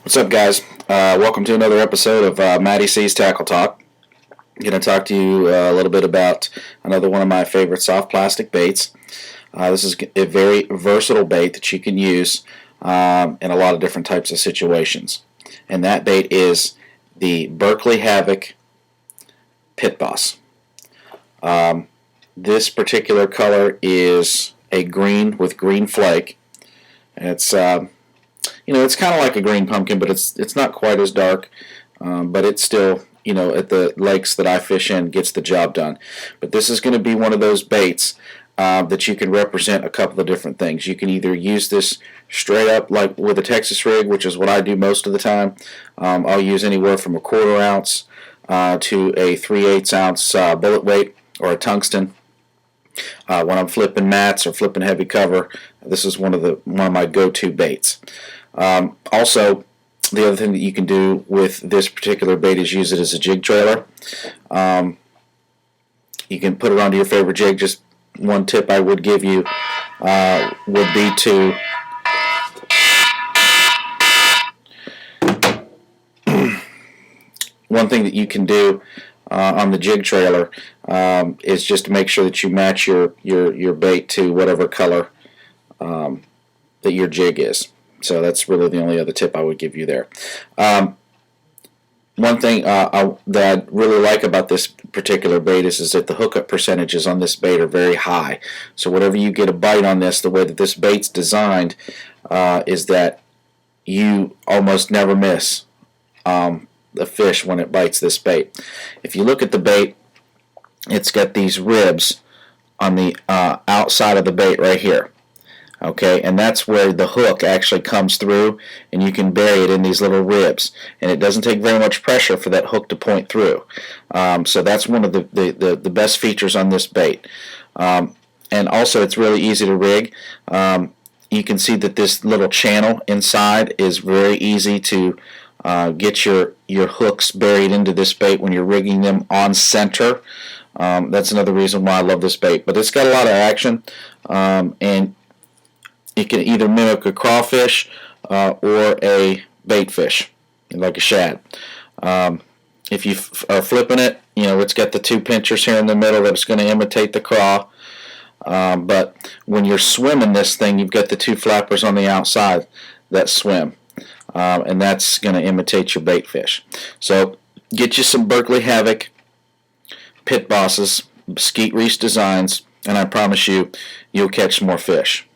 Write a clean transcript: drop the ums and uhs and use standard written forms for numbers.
What's up, guys? Welcome to another episode of Matty C's Tackle Talk. I'm going to talk to you a little bit about another one of my favorite soft plastic baits. This is a very versatile bait that you can use in a lot of different types of situations. And that bait is the Berkley Havoc Pitboss. This particular color is a green with green flake. And it's it's kind of like a green pumpkin, but it's not quite as dark. But it's still, at the lakes that I fish in, gets the job done. But this is going to be one of those baits that you can represent a couple of different things. You can either use this straight up like with a Texas rig, which is what I do most of the time. I'll use anywhere from a 1/4 ounce to a 3/8 ounce bullet weight or a tungsten. When I'm flipping mats or flipping heavy cover, this is one of my go-to baits. Also, the other thing that you can do with this particular bait is use it as a jig trailer. You can put it onto your favorite jig. Just one tip I would give you would be to one thing that you can do on the jig trailer is just to make sure that you match your bait to whatever color that your jig is. So that's really the only other tip I would give you there. One thing that I really like about this particular bait is that the hookup percentages on this bait are very high. So whenever you get a bite on this, the way that this bait's designed is that you almost never miss the fish when it bites this bait. If you look at the bait, it's got these ribs on the outside of the bait right here. Okay, and that's where the hook actually comes through, and you can bury it in these little ribs, and it doesn't take very much pressure for that hook to point through. So that's one of the best features on this bait. And also, it's really easy to rig. You can see that this little channel inside is very easy to get your hooks buried into this bait when you're rigging them on center. That's another reason why I love this bait. But it's got a lot of action, and it can either mimic a crawfish or a bait fish, like a shad. If you are flipping it, it's got the two pinchers here in the middle that's going to imitate the craw. But when you're swimming this thing, you've got the two flappers on the outside that swim. And that's going to imitate your bait fish. So get you some Berkley Havoc Pit Bosses, Skeet Reese designs, and I promise you'll catch more fish.